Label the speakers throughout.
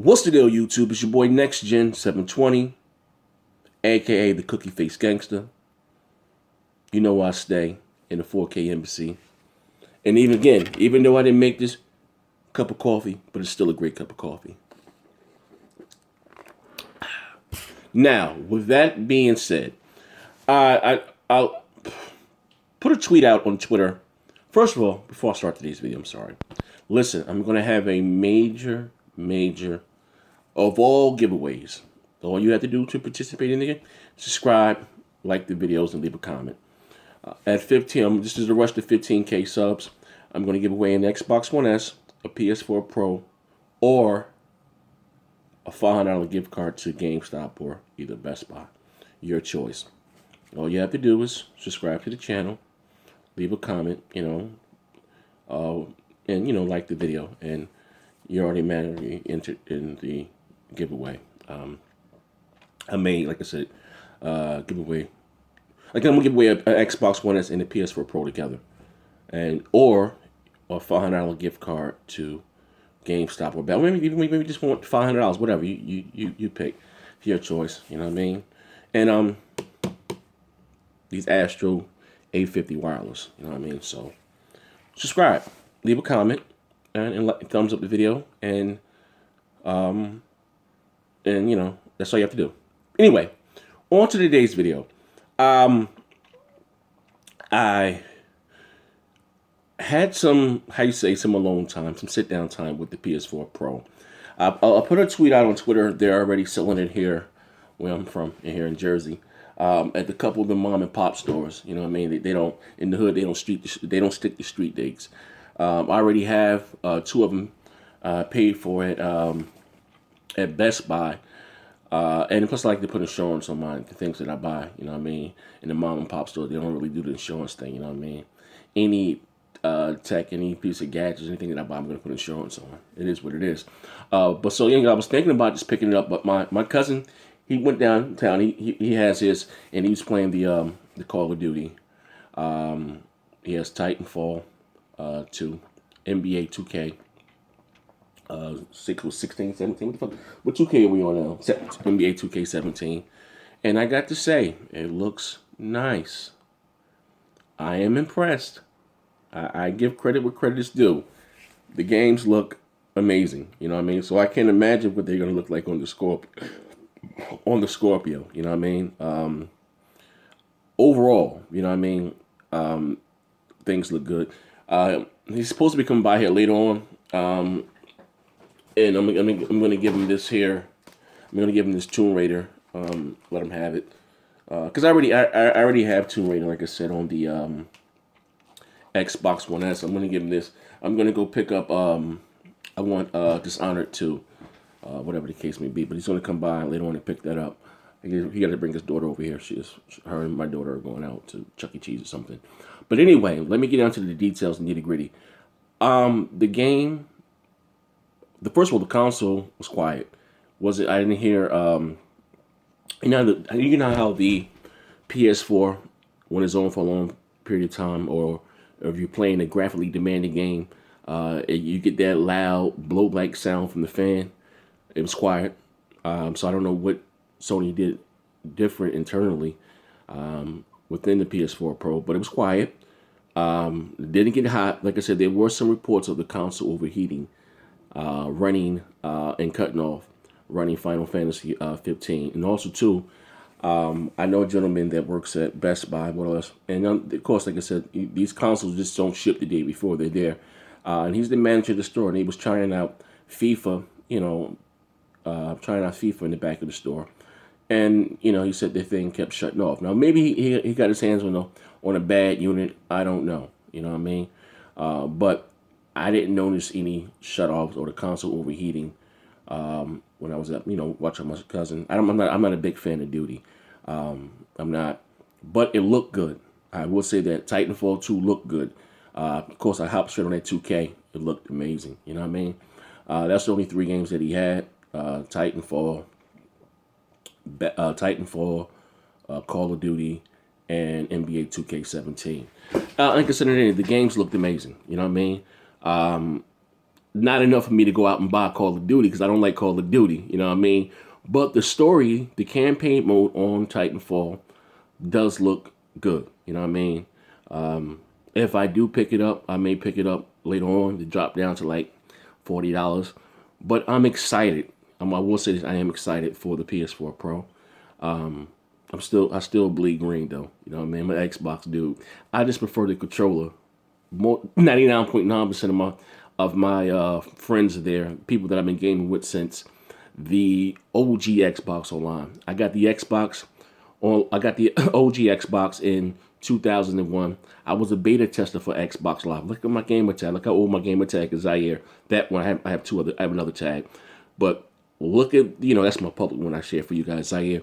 Speaker 1: What's the deal, YouTube? It's your boy Next Gen 720, aka the Cookie Face Gangster. You know where I stay in the 4K Embassy. And even though I didn't make this cup of coffee, but it's still a great cup of coffee. Now, with that being said, I'll put a tweet out on Twitter. First of all, before I start today's video, I'm sorry. Listen, I'm going to have a major of all giveaways. All you have to do to participate in it, subscribe, like the videos, and leave a comment. At 15, this is the rush to 15K subs. I'm going to give away an Xbox One S, a PS4 Pro, or a $500 gift card to GameStop or either Best Buy. Your choice. All you have to do is subscribe to the channel, leave a comment, and like the video, and you're automatically entered in the giveaway. I may, like I said, give away. Like I'm gonna give away an Xbox One S and a PS4 Pro together, or a $500 gift card to GameStop or Bell. Maybe just want $500, whatever you pick. Your choice. You know what I mean? And these Astro A50 wireless. You know what I mean? So subscribe, leave a comment, and thumbs up the video, and that's all you have to do. Anyway, on to today's video. I had some alone time, some sit down time with the PS4 Pro. I put a tweet out on Twitter. They're already selling it here, where I'm from, here in Jersey, at a couple of the mom and pop stores. You know what I mean? They don't, in the hood, they don't stick to street dates. I already have 2 of them paid for it at Best Buy. And plus, I like to put insurance on the things that I buy, you know what I mean? In the mom and pop store, they don't really do the insurance thing, you know what I mean? Any tech, any piece of gadgets, anything that I buy, I'm going to put insurance on. It is what it is. I was thinking about just picking it up, but my cousin, he went downtown. He has his, and he was playing the Call of Duty. He has Titanfall 2, NBA 2K. 16, 17, what the fuck? What 2K are we on now? NBA 2K17. And I got to say, it looks nice. I am impressed. I give credit where credit is due. The games look amazing, you know what I mean? So I can't imagine what they're going to look like on the Scorpio, you know what I mean? Overall, you know what I mean? Things look good. He's supposed to be coming by here later on. And I'm gonna give him this here. I'm gonna give him this Tomb Raider. Let him have it. Cause I already have Tomb Raider, like I said, on the Xbox One S. I'm gonna give him this. I'm gonna go pick up. I want Dishonored 2, whatever the case may be. But he's gonna come by later on and pick that up. He got to bring his daughter over here. Her and my daughter are going out to Chuck E. Cheese or something. But anyway, let me get down to the details and nitty gritty. The game. First of all, the console was quiet. I didn't hear. You know how the PS4, when it's on for a long period of time, or if you're playing a graphically demanding game, you get that loud blow-like sound from the fan. It was quiet. So I don't know what Sony did different internally within the PS4 Pro, but it was quiet. It didn't get hot. Like I said, there were some reports of the console overheating. Running and cutting off, running Final Fantasy 15, and also too, I know a gentleman that works at Best Buy, what else, and of course, like I said, these consoles just don't ship the day before they're there, and he's the manager of the store, and he was trying out FIFA, trying out FIFA in the back of the store, and he said the thing kept shutting off. Now maybe he got his hands on a bad unit, I don't know, you know what I mean, but I didn't notice any shut-offs or the console overheating when I was watching my cousin. I'm not a big fan of Duty. I'm not, but it looked good. I will say that Titanfall 2 looked good. Of course, I hopped straight on that 2K. It looked amazing. You know what I mean? That's the only 3 games that he had: Titanfall, Call of Duty, and NBA 2K17. Like I said, the games looked amazing. You know what I mean? not enough for me to go out and buy Call of Duty because I don't like Call of Duty. You know what I mean? But the story, the campaign mode on Titanfall does look good. You know what I mean? If I do pick it up, I may pick it up later on to drop down to like $40. But I'm excited. I will say this: I am excited for the PS4 Pro. I still bleed green though. You know what I mean? I'm an Xbox dude. I just prefer the controller. 99.9% of my friends are there, people that I've been gaming with since the OG Xbox Online. I got the Xbox I got the OG Xbox in 2001. I was a beta tester for Xbox Live. Look at my gamer tag. Look how old my gamer tag is. Zaire. That one I have two other. I have another tag, but look at that's my public one I share for you guys. Zaire.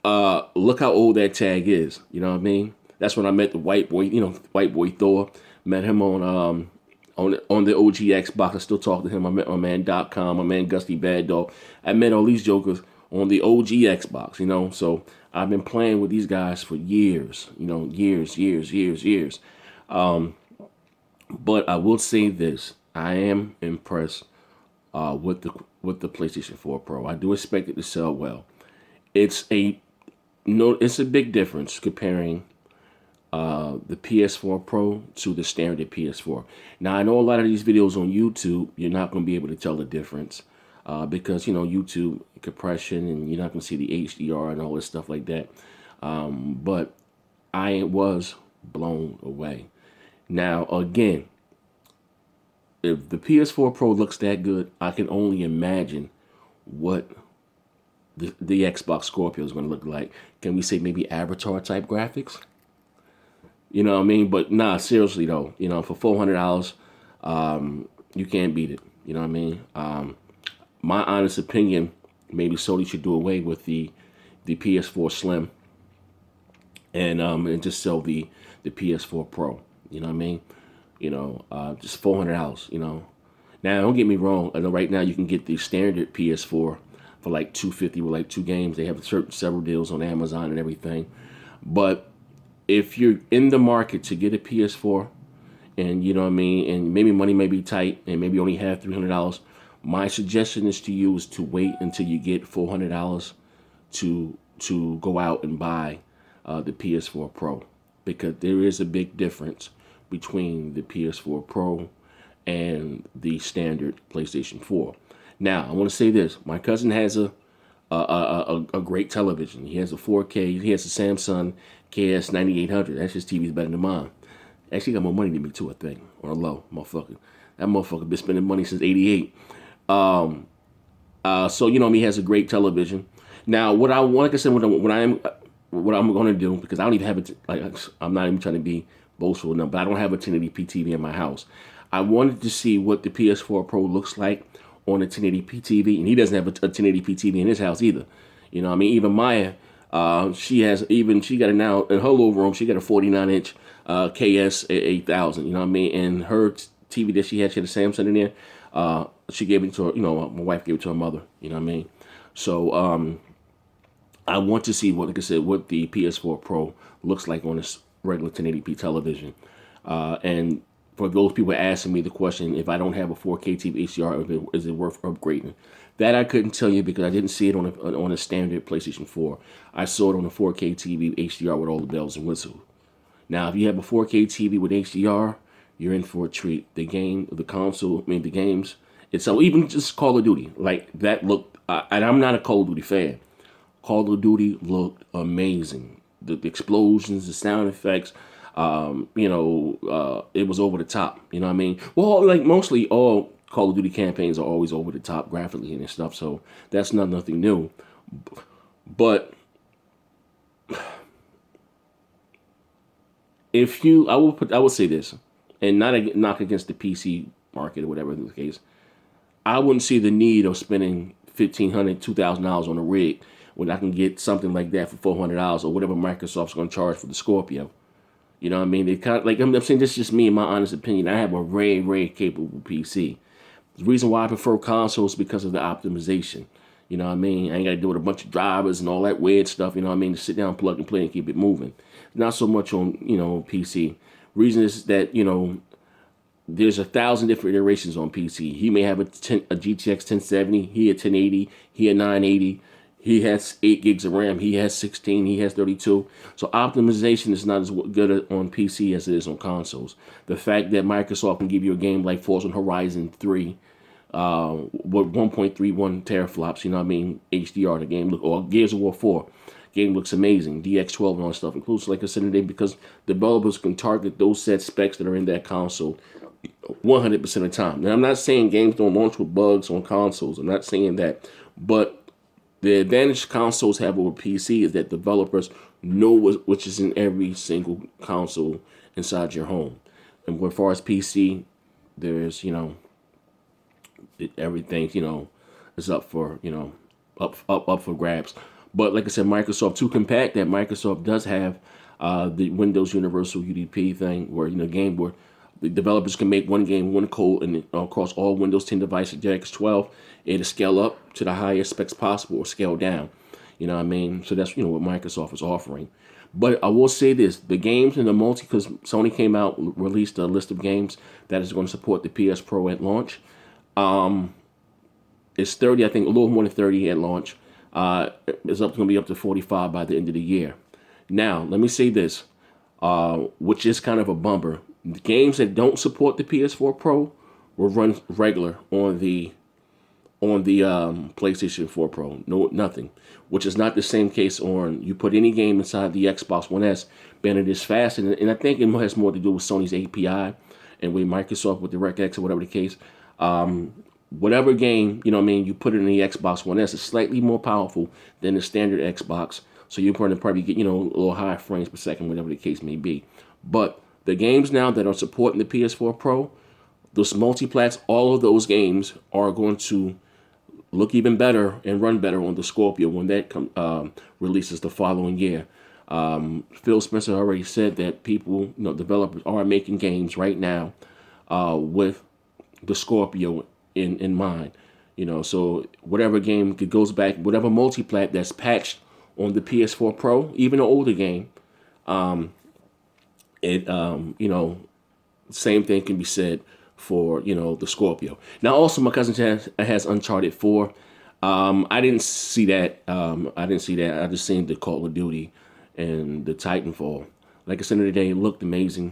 Speaker 1: Look how old that tag is. You know what I mean? That's when I met the white boy. White boy Thor. Met him on the OG Xbox. I still talk to him. I met my man .com, my man Gusty Bad Dog. I met all these jokers on the OG Xbox. So I've been playing with these guys for years. Years. But I will say this: I am impressed with the PlayStation 4 Pro. I do expect it to sell well. It's a big difference comparing the PS4 Pro to the standard PS4. Now, I know a lot of these videos on YouTube, you're not going to be able to tell the difference because, YouTube compression and you're not going to see the HDR and all this stuff like that. But I was blown away. Now, again, if the PS4 Pro looks that good, I can only imagine what the Xbox Scorpio is going to look like. Can we say maybe Avatar type graphics? You know what I mean? But nah, seriously though, for $400, you can't beat it. You know what I mean? My honest opinion, maybe Sony should do away with the PS4 Slim and just sell the PS4 Pro. You know what I mean? Just $400. Now don't get me wrong. I know right now you can get the standard PS4 for like $250 with like 2 games. They have several deals on Amazon and everything, but if you're in the market to get a PS4 and you know what I mean, and maybe money may be tight and maybe only have $300, my suggestion is to you is to wait until you get $400 to go out and buy the PS4 Pro, because there is a big difference between the PS4 Pro and the standard PlayStation 4. Now, I want to say this: my cousin has a great television. He has a 4K. He has a Samsung KS9800. That's his TV's better than mine. Actually, got more money than me too, I think, on a low motherfucker. That motherfucker been spending money since '88. So he has a great television. Now, what I want, like I said, what I'm going to do, because I don't even have it. I'm not even trying to be boastful enough, but I don't have a 1080p TV in my house. I wanted to see what the PS4 Pro looks like on a 1080p TV, and he doesn't have a 1080p TV in his house either. You know what I mean? Even Maya, she got it now in her little room. She got a 49-inch KS 8000. You know what I mean? And her TV that she had a Samsung in there. She gave it to her. My wife gave it to her mother. You know what I mean? So I want to see what the PS4 Pro looks like on this regular 1080p television. And for those people asking me the question, if I don't have a 4K TV HDR, is it worth upgrading? That I couldn't tell you because I didn't see it on a standard PlayStation 4. I saw it on a 4K TV HDR with all the bells and whistles. Now, if you have a 4K TV with HDR, you're in for a treat. The games. It's so even just Call of Duty, like that looked. And I'm not a Call of Duty fan. Call of Duty looked amazing. The explosions, the sound effects. It was over the top. You know what I mean? Well, like mostly all Call of Duty campaigns are always over the top graphically and stuff. So that's nothing new. But I would say this, and not a knock against the PC market or whatever the case. I wouldn't see the need of spending $1,500, $2,000 on a rig when I can get something like that for $400 or whatever Microsoft's going to charge for the Scorpio. You know what I mean? They kind of, like I'm saying, this is just me and my honest opinion. I have a very, very capable PC. The reason why I prefer consoles is because of the optimization. You know what I mean? I ain't got to deal with a bunch of drivers and all that weird stuff. You know what I mean? To sit down, plug and play, and keep it moving. Not so much on PC. Reason is that there's 1,000 different iterations on PC. He may have a GTX 1070, he had 1080, he had 980, he has 8 gigs of RAM, he has 16, he has 32. So optimization is not as good on PC as it is on consoles. The fact that Microsoft can give you a game like Forza Horizon 3 with 1.31 teraflops, you know what I mean, HDR, the game look, or Gears of War 4. Game looks amazing. DX12 and all that stuff includes, like I said today, because developers can target those set specs that are in that console 100% of the time. Now, I'm not saying games don't launch with bugs on consoles. I'm not saying that. But the advantage consoles have over PC is that developers know which is in every single console inside your home. And as far as PC, there's, everything, is up for, up for grabs. But like I said, Microsoft, to combat that, Microsoft does have the Windows Universal UDP thing where, game where the developers can make one game, one code, and across all Windows 10 devices, DX12, it'll scale up to the highest specs possible or scale down. You know what I mean? So that's, what Microsoft is offering. But I will say this, the games and the because Sony came out, released a list of games that is going to support the PS Pro at launch. It's 30, I think, a little more than 30 at launch. It's going to be up to 45 by the end of the year. Now, let me say this, which is kind of a bummer. The games that don't support the PS4 Pro will run regular on the PlayStation 4 Pro. No, nothing. Which is not the same case on you put any game inside the Xbox One S, but it is fast, and I think it has more to do with Sony's API and with Microsoft with DirectX or whatever the case. Whatever game, you put it in the Xbox One S, is slightly more powerful than the standard Xbox. So you're going to probably get, a little higher frames per second, whatever the case may be. But the games now that are supporting the PS4 Pro, those multiplats, all of those games are going to look even better and run better on the Scorpio when that releases the following year. Phil Spencer already said that people, developers are making games right now with the Scorpio in mind, so whatever game goes back, whatever multiplat that's patched on the PS4 Pro, even an older game, same thing can be said for, the Scorpio. Now, also, my cousin has Uncharted 4. I didn't see that. I just seen the Call of Duty and the Titanfall. Like I said today, it looked amazing.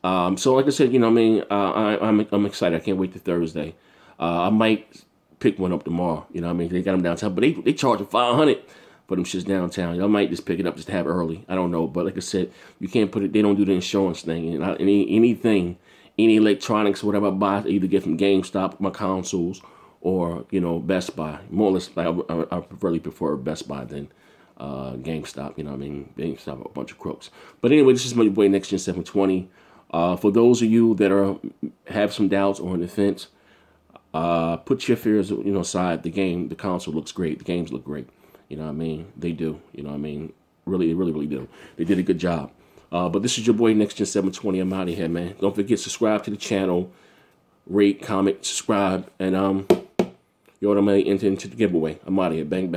Speaker 1: So like I said, I'm excited. I can't wait till Thursday. I might pick one up tomorrow. They got them downtown, but they charge $500 for them shits downtown. I might just pick it up just to have it early. I don't know, but like I said, you can't put it. They don't do the insurance thing, and anything, any electronics, whatever I buy, I either get from GameStop, my consoles, or Best Buy. More or less, like I really prefer Best Buy than GameStop. GameStop are a bunch of crooks. But anyway, this is my boy Next Gen 720. For those of you that have some doubts or on the fence, put your fears, aside. The console looks great. The games look great. They do. Really, really, really do. They did a good job. But this is your boy Next Gen 720. I'm out of here, man. Don't forget, subscribe to the channel, rate, comment, subscribe, and I'm gonna enter into the giveaway. I'm out of here. Bang, bang.